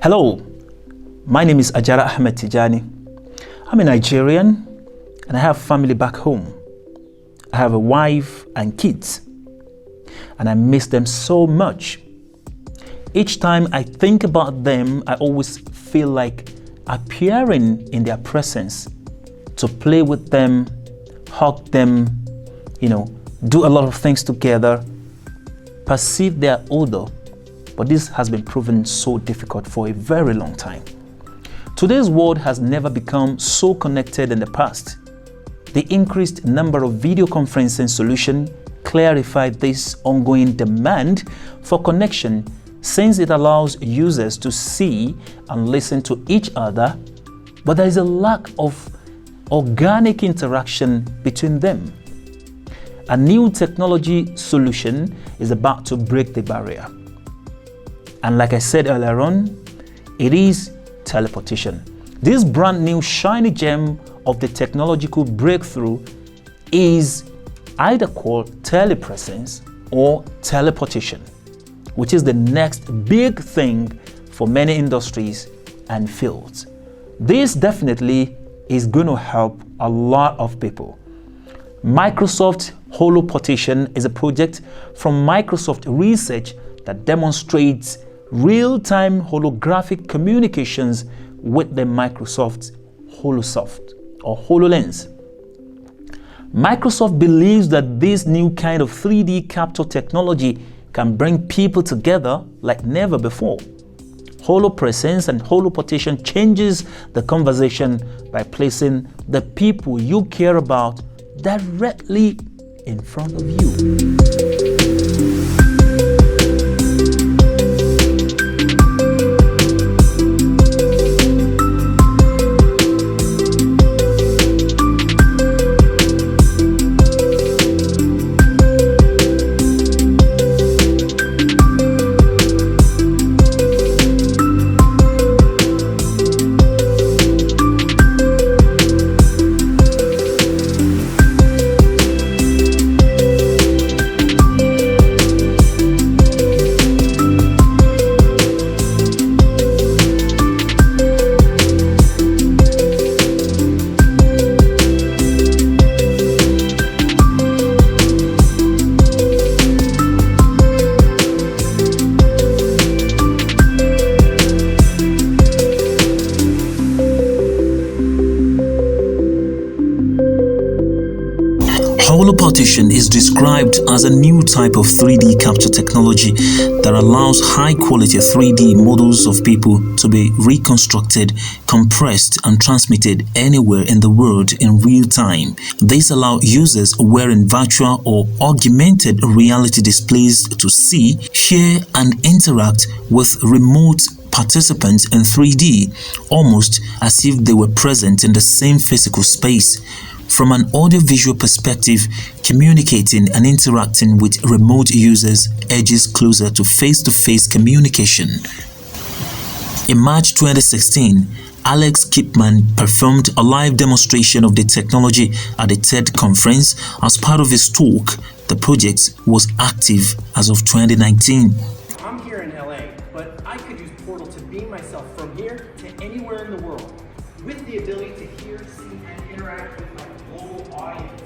Hello, my name is Ajara Ahmed Tijani. I'm a Nigerian and I have family back home. I have a wife and kids and I miss them so much. Each time I think about them, I always feel like appearing in their presence to play with them, hug them, do a lot of things together, perceive their odor. But this has been proven so difficult for a very long time. Today's world has never become so connected in the past. The increased number of video conferencing solutions clarified this ongoing demand for connection, since it allows users to see and listen to each other, but there is a lack of organic interaction between them. A new technology solution is about to break the barrier. And like I said earlier on, it is teleportation. This brand new shiny gem of the technological breakthrough is either called telepresence or teleportation, which is the next big thing for many industries and fields. This definitely is going to help a lot of people. Microsoft Holoportation is a project from Microsoft Research that demonstrates real-time holographic communications with the Microsoft HoloSoft or HoloLens. Microsoft believes that this new kind of 3D capture technology can bring people together like never before. Holopresence and holoportation changes the conversation by placing the people you care about directly in front of you. Holoportation is described as a new type of 3D capture technology that allows high-quality 3D models of people to be reconstructed, compressed, and transmitted anywhere in the world in real time. This allows users wearing virtual or augmented reality displays to see, hear, and interact with remote participants in 3D, almost as if they were present in the same physical space. From an audiovisual perspective, communicating and interacting with remote users edges closer to face-to-face communication. In March 2016, Alex Kipman performed a live demonstration of the technology at the TED conference. As part of his talk, the project was active as of 2019. I'm here in LA, but I could use Portal to beam myself from here to anywhere in the world, with the ability to hear, see, and interact with my global audience.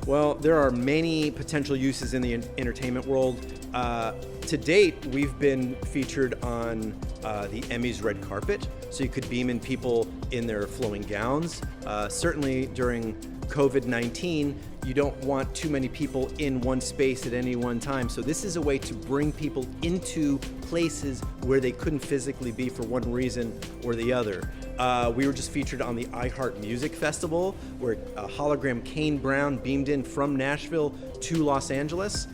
Well, there are many potential uses in the entertainment world. To date, we've been featured on the Emmys red carpet, so you could beam in people in their flowing gowns. Certainly during COVID-19, you don't want too many people in one space at any one time. So this is a way to bring people into places where they couldn't physically be for one reason or the other. We were just featured on the iHeart Music Festival, where a hologram Kane Brown beamed in from Nashville to Los Angeles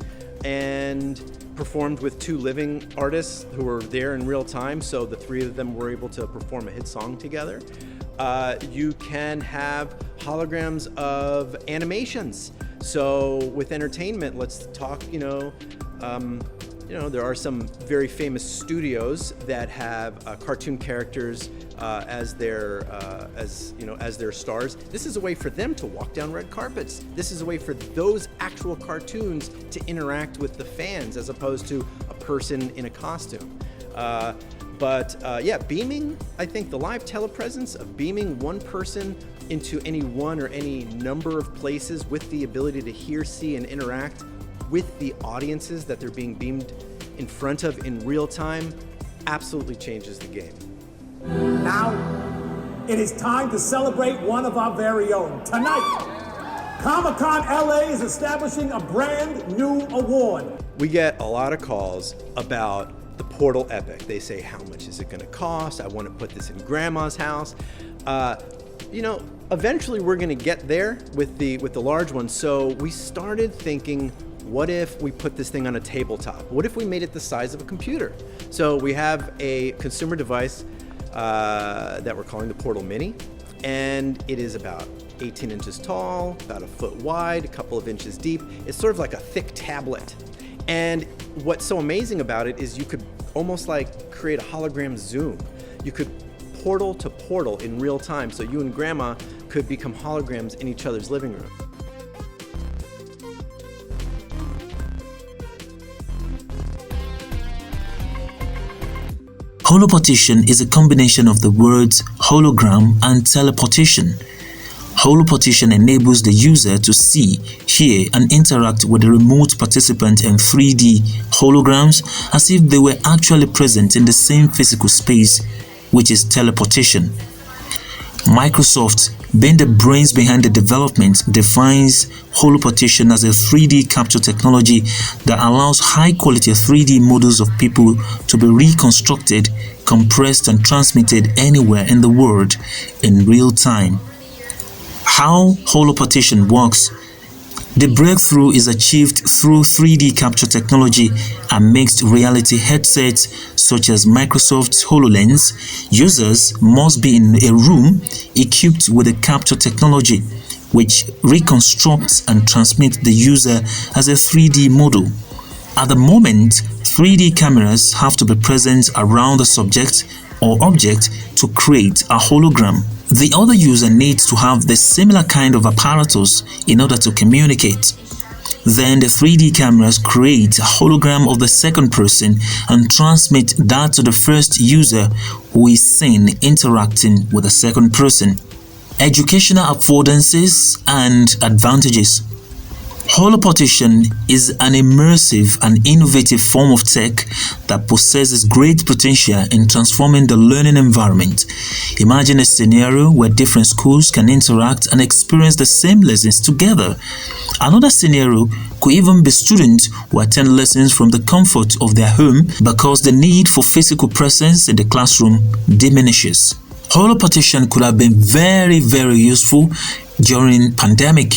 and performed with two living artists who were there in real time. So the three of them were able to perform a hit song together. You can have holograms of animations. So with entertainment, let's talk, there are some very famous studios that have cartoon characters as their stars. This is a way for them to walk down red carpets. This is a way for those actual cartoons to interact with the fans as opposed to a person in a costume. Yeah, beaming, I think the live telepresence of beaming one person into any one or any number of places with the ability to hear, see, and interact with the audiences that they're being beamed in front of in real time absolutely changes the game. Now, it is time to celebrate one of our very own. Tonight, Comic-Con LA is establishing a brand new award. We get a lot of calls about the Portal Epic. They say, how much is it gonna cost? I wanna put this in grandma's house. Eventually we're gonna get there with the large one. So we started thinking, what if we put this thing on a tabletop? What if we made it the size of a computer? So we have a consumer device that we're calling the Portal Mini, and it is about 18 inches tall, about a foot wide, a couple of inches deep. It's sort of like a thick tablet. And what's so amazing about it is you could almost like create a hologram Zoom. You could portal to portal in real time, so you and grandma could become holograms in each other's living room. Holoportation is a combination of the words hologram and teleportation. Holoportation enables the user to see, hear, and interact with the remote participant in 3D holograms as if they were actually present in the same physical space, which is teleportation. Microsoft, being the brains behind the development, defines holoportation as a 3D capture technology that allows high-quality 3D models of people to be reconstructed, compressed, and transmitted anywhere in the world in real time. How holoportation works. The breakthrough is achieved through 3D capture technology and mixed reality headsets such as Microsoft's HoloLens. Users must be in a room equipped with a capture technology which reconstructs and transmits the user as a 3D model. At the moment, 3D cameras have to be present around the subject or object to create a hologram. The other user needs to have the similar kind of apparatus in order to communicate. Then the 3D cameras create a hologram of the second person and transmit that to the first user who is seen interacting with the second person. Educational affordances and advantages. Holoportation is an immersive and innovative form of tech that possesses great potential in transforming the learning environment. Imagine a scenario where different schools can interact and experience the same lessons together. Another scenario could even be students who attend lessons from the comfort of their home because the need for physical presence in the classroom diminishes. Holoportation could have been very, very useful during pandemic.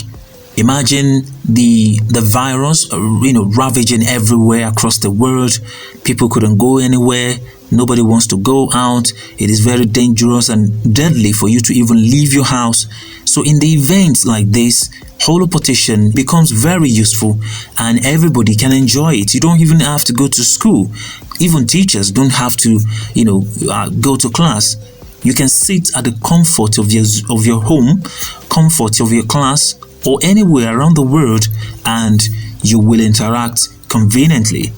Imagine the virus, ravaging everywhere across the world. People couldn't go anywhere. Nobody wants to go out. It is very dangerous and deadly for you to even leave your house. So in the events like this, holoportation becomes very useful and everybody can enjoy it. You don't even have to go to school. Even teachers don't have to, go to class. You can sit at the comfort of your home, comfort of your class, or anywhere around the world, and you will interact conveniently.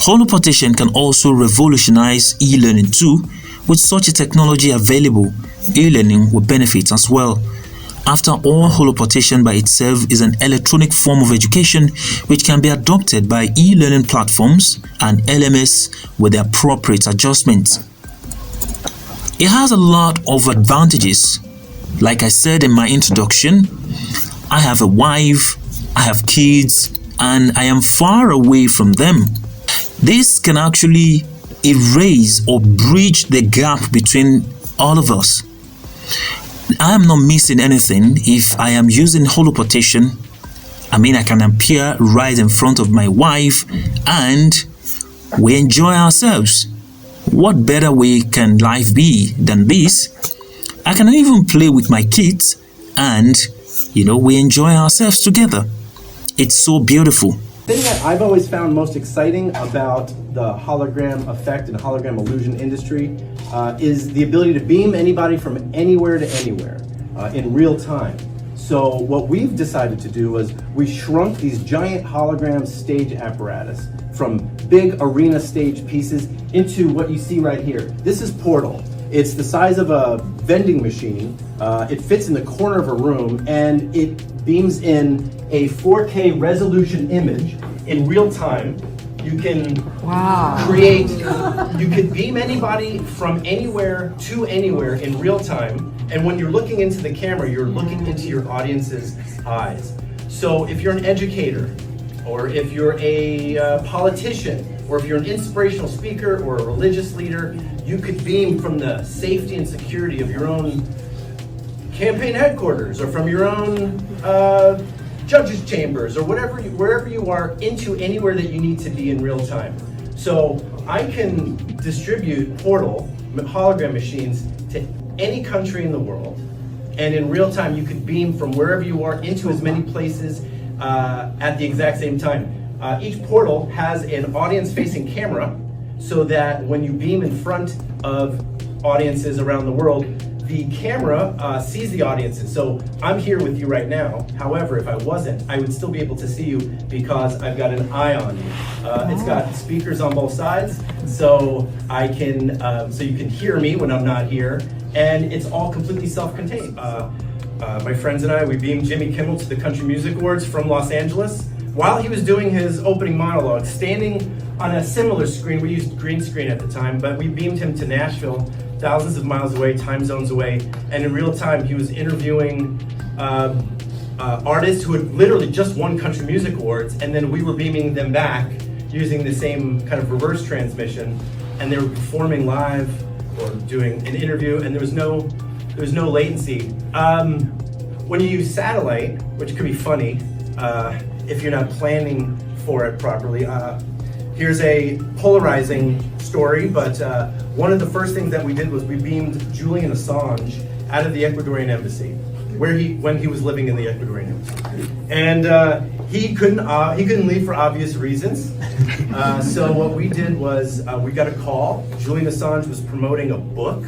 Holoportation can also revolutionize e-learning too. With such a technology available, e-learning will benefit as well. After all, holoportation by itself is an electronic form of education which can be adopted by e-learning platforms and LMS with the appropriate adjustments. It has a lot of advantages. Like I said in my introduction, I have a wife, I have kids, and I am far away from them. This can actually erase or bridge the gap between all of us. I am not missing anything if I am using holoportation. I can appear right in front of my wife and we enjoy ourselves. What better way can life be than this? I can even play with my kids and, we enjoy ourselves together. It's so beautiful. The thing that I've always found most exciting about the hologram effect and hologram illusion industry is the ability to beam anybody from anywhere to anywhere in real time. So what we've decided to do was we shrunk these giant hologram stage apparatus from big arena stage pieces into what you see right here. This is Portal. It's the size of a vending machine. It fits in the corner of a room, and it beams in a 4K resolution image in real time. You can create, you could beam anybody from anywhere to anywhere in real time. And when you're looking into the camera, you're looking into your audience's eyes. So if you're an educator, or if you're a politician, or if you're an inspirational speaker or a religious leader, you could beam from the safety and security of your own campaign headquarters, or from your own judges' chambers, or wherever you are, into anywhere that you need to be in real time. So I can distribute Portal hologram machines to any country in the world, and in real time you could beam from wherever you are into as many places at the exact same time. Each portal has an audience-facing camera, so that when you beam in front of audiences around the world, the camera sees the audiences. So I'm here with you right now. However, if I wasn't, I would still be able to see you because I've got an eye on you. It's got speakers on both sides, so I can, so you can hear me when I'm not here, and it's all completely self-contained. My friends and I, we beamed Jimmy Kimmel to the Country Music Awards from Los Angeles while he was doing his opening monologue, standing on a similar screen. We used green screen at the time, but we beamed him to Nashville, thousands of miles away, time zones away, and in real time he was interviewing artists who had literally just won Country Music Awards, and then we were beaming them back using the same kind of reverse transmission, and they were performing live or doing an interview, and there was no latency. When you use satellite, which could be funny if you're not planning for it properly, here's a polarizing story, but one of the first things that we did was we beamed Julian Assange out of the Ecuadorian embassy, when he was living in the Ecuadorian embassy, and he couldn't leave for obvious reasons. So what we did was we got a call. Julian Assange was promoting a book,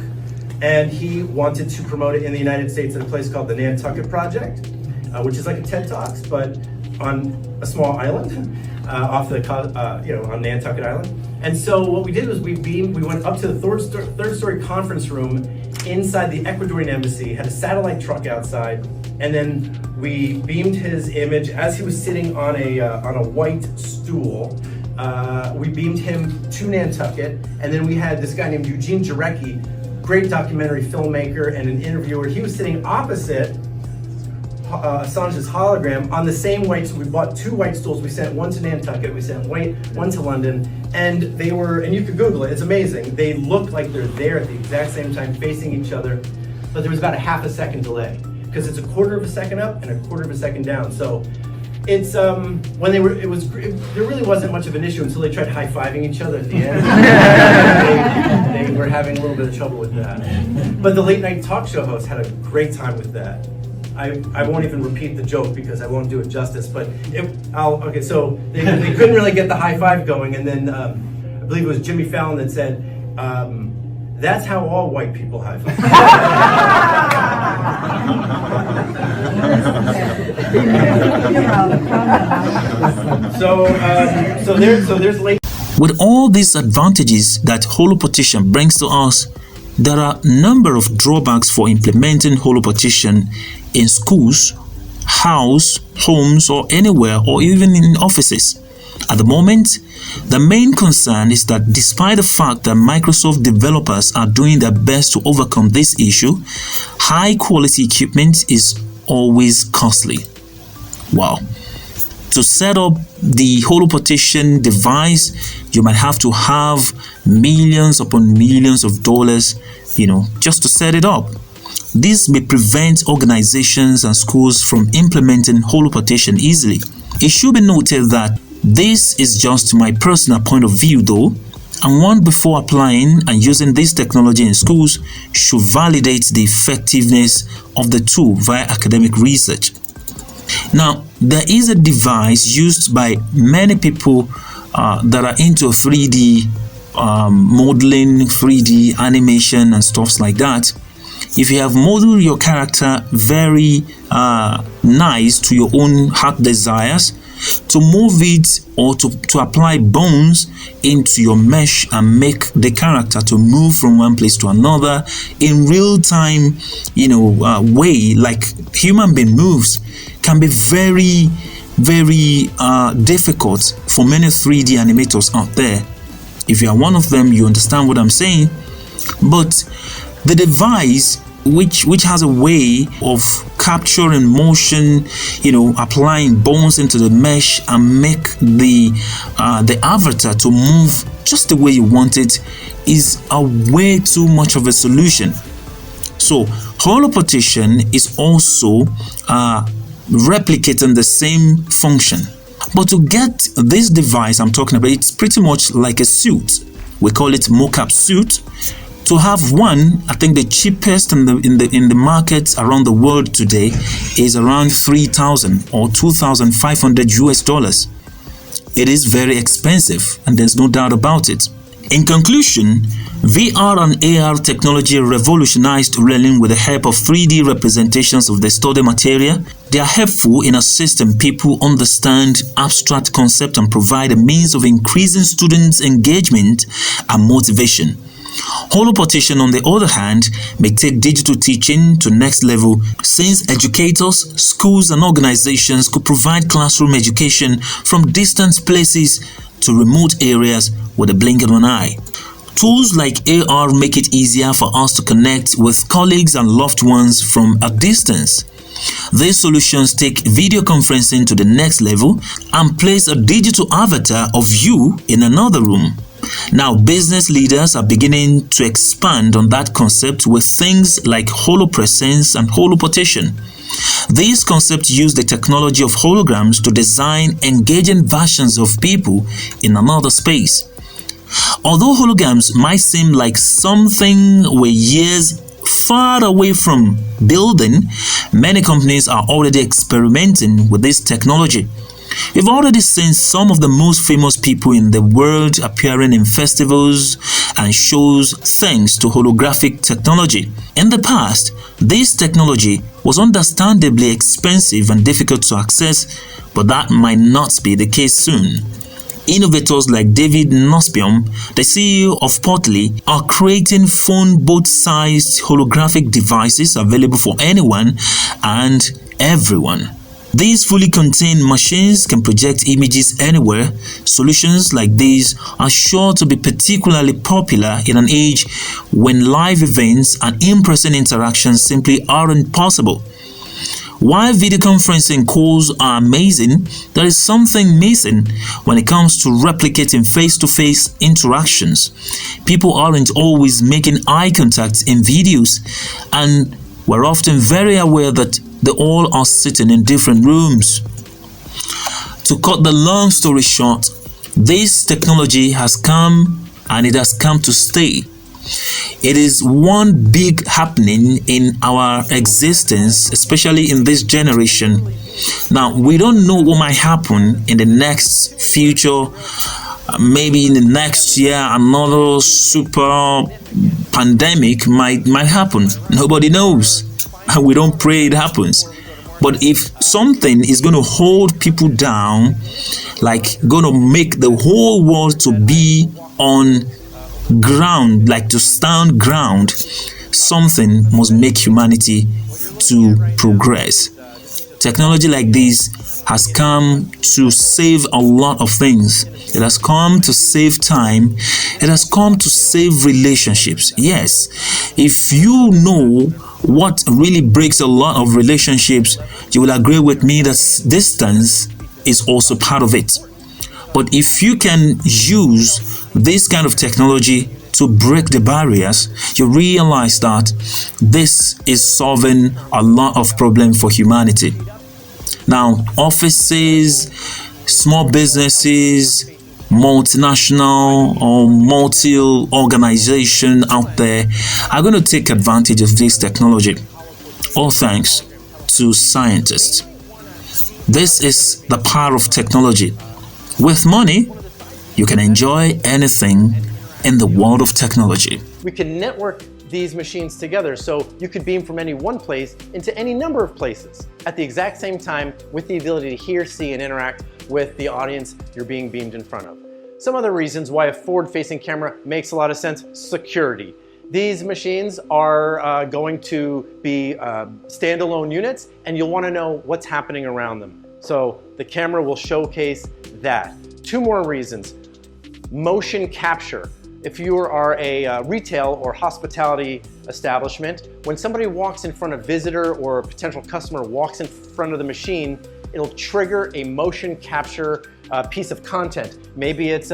and he wanted to promote it in the United States at a place called the Nantucket Project, which is like a TED Talks, but on a small island off the on Nantucket Island. And so what we did was we went up to the third story conference room inside the Ecuadorian embassy, had a satellite truck outside, and then we beamed his image as he was sitting on a white stool. We beamed him to Nantucket, and then we had this guy named Eugene Jarecki, great documentary filmmaker and an interviewer. He was sitting opposite Assange's hologram on the same white. So we bought two white stools. We sent one to Nantucket. We sent one to London, and they were, and you could Google it. It's amazing. They look like they're there at the exact same time, facing each other, but there was about a half a second delay because it's a quarter of a second up and a quarter of a second down. So it's when there really wasn't much of an issue until they tried high-fiving each other at the end. They were having a little bit of trouble with that. But the late night talk show host had a great time with that. I won't even repeat the joke because I won't do it justice, but so they couldn't really get the high five going, and then I believe it was Jimmy Fallon that said, that's how all white people high five. So there's late. With all these advantages that holoportation brings to us, there are a number of drawbacks for implementing holoportation in schools, homes, or anywhere, or even in offices. At the moment, the main concern is that despite the fact that Microsoft developers are doing their best to overcome this issue, high-quality equipment is always costly. Wow. To set up the holoportation device, you might have to have millions upon millions of dollars, just to set it up. This may prevent organizations and schools from implementing holoportation easily. It should be noted that this is just my personal point of view though. And one, before applying and using this technology in schools, should validate the effectiveness of the tool via academic research. Now, there is a device used by many people that are into 3D modeling, 3D animation and stuff like that. If you have modeled your character very nice to your own heart desires, to move it or to apply bones into your mesh and make the character to move from one place to another in real time, way like human being moves, can be very, very difficult for many 3D animators out there. If you are one of them, you understand what I'm saying. But the device which has a way of capturing motion, applying bones into the mesh and make the avatar to move just the way you want it, is a way too much of a solution. So holoportation is also replicating the same function. But to get this device I'm talking about, it's pretty much like a suit. We call it mocap suit. To have one, I think the cheapest in the markets around the world today is around $3,000 or $2,500 US. It is very expensive, and there's no doubt about it. In conclusion, VR and AR technology revolutionized learning with the help of 3D representations of the study material. They are helpful in assisting people understand abstract concepts and provide a means of increasing students' engagement and motivation. Holoportation, on the other hand, may take digital teaching to next level, since educators, schools and organizations could provide classroom education from distant places to remote areas with a blink of an eye. Tools like AR make it easier for us to connect with colleagues and loved ones from a distance. These solutions take video conferencing to the next level and place a digital avatar of you in another room. Now, business leaders are beginning to expand on that concept with things like holopresence and holoportation. These concepts use the technology of holograms to design engaging versions of people in another space. Although holograms might seem like something we're years far away from building, many companies are already experimenting with this technology. We've already seen some of the most famous people in the world appearing in festivals and shows thanks to holographic technology. In the past, this technology was understandably expensive and difficult to access, but that might not be the case soon. Innovators like David Nussbaum, the CEO of Portly, are creating phone booth-sized holographic devices available for anyone and everyone. These fully contained machines can project images anywhere. Solutions like these are sure to be particularly popular in an age when live events and in-person interactions simply aren't possible. While video conferencing calls are amazing, there is something missing when it comes to replicating face-to-face interactions. People aren't always making eye contact in videos, and we're often very aware that they all are sitting in different rooms. To cut the long story short, this technology has come and it has come to stay. It is one big happening in our existence, especially in this generation. Now, we don't know what might happen in the next future. Maybe in the next year, another super pandemic might happen. Nobody knows. And we don't pray it happens. But if something is going to hold people down, like going to make the whole world to be on ground, like to stand ground, something must make humanity to progress. Technology like this has come to save a lot of things. It has come to save time. It has come to save relationships. Yes, if you know what really breaks a lot of relationships, you will agree with me that distance is also part of it. But if you can use this kind of technology to break the barriers, you realize that this is solving a lot of problems for humanity. Now, offices, small businesses, multinational or multi-organization out there are going to take advantage of this technology, all thanks to scientists. This is the power of technology. With money, you can enjoy anything in the world of technology. We can network these machines together so you could beam from any one place into any number of places at the exact same time, with the ability to hear, see, and interact with the audience you're being beamed in front of. Some other reasons why a forward-facing camera makes a lot of sense: security. These machines are going to be standalone units, and you'll want to know what's happening around them. So the camera will showcase that. Two more reasons: motion capture. If you are a retail or hospitality establishment, when somebody walks in front of a visitor or a potential customer walks in front of the machine, it'll trigger a motion capture piece of content. Maybe it's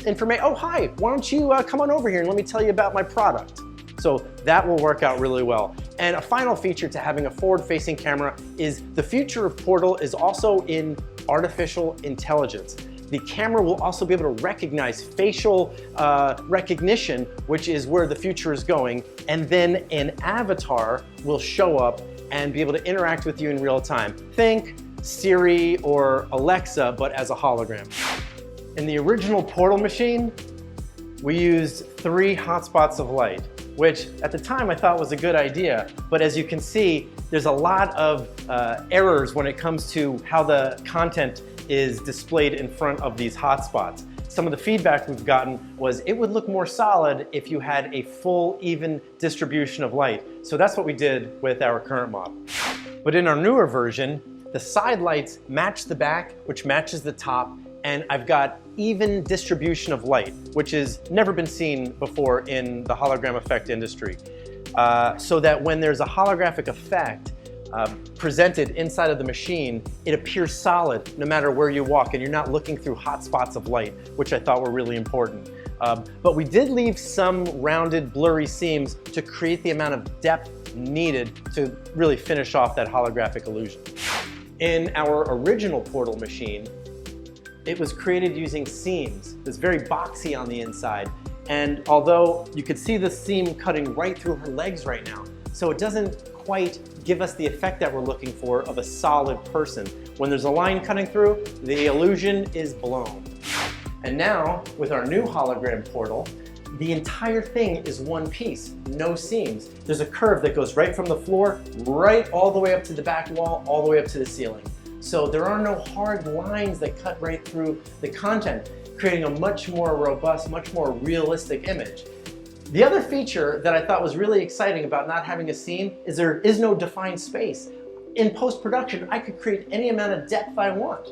information. Oh, hi, why don't you come on over here and let me tell you about my product. So that will work out really well. And a final feature to having a forward-facing camera is the future of Portal is also in artificial intelligence. The camera will also be able to recognize facial recognition, which is where the future is going, and then an avatar will show up and be able to interact with you in real time. Think Siri or Alexa, but as a hologram. In the original Portal machine, we used 3 hotspots of light, which at the time I thought was a good idea. But as you can see, there's a lot of errors when it comes to how the content is displayed in front of these hotspots. Some of the feedback we've gotten was it would look more solid if you had a full, even distribution of light. So that's what we did with our current model. But in our newer version, the side lights match the back, which matches the top, and I've got even distribution of light, which has never been seen before in the hologram effect industry. So that when there's a holographic effect presented inside of the machine, it appears solid no matter where you walk, and you're not looking through hot spots of light, which I thought were really important. But we did leave some rounded, blurry seams to create the amount of depth needed to really finish off that holographic illusion. In our original Portal machine, it was created using seams. It's very boxy on the inside. And although you could see the seam cutting right through her legs right now, so it doesn't quite give us the effect that we're looking for of a solid person. When there's a line cutting through, the illusion is blown. And now, with our new hologram Portal, the entire thing is one piece, no seams. There's a curve that goes right from the floor, right all the way up to the back wall, all the way up to the ceiling. So there are no hard lines that cut right through the content, creating a much more robust, much more realistic image. The other feature that I thought was really exciting about not having a seam is there is no defined space. In post-production, I could create any amount of depth I want.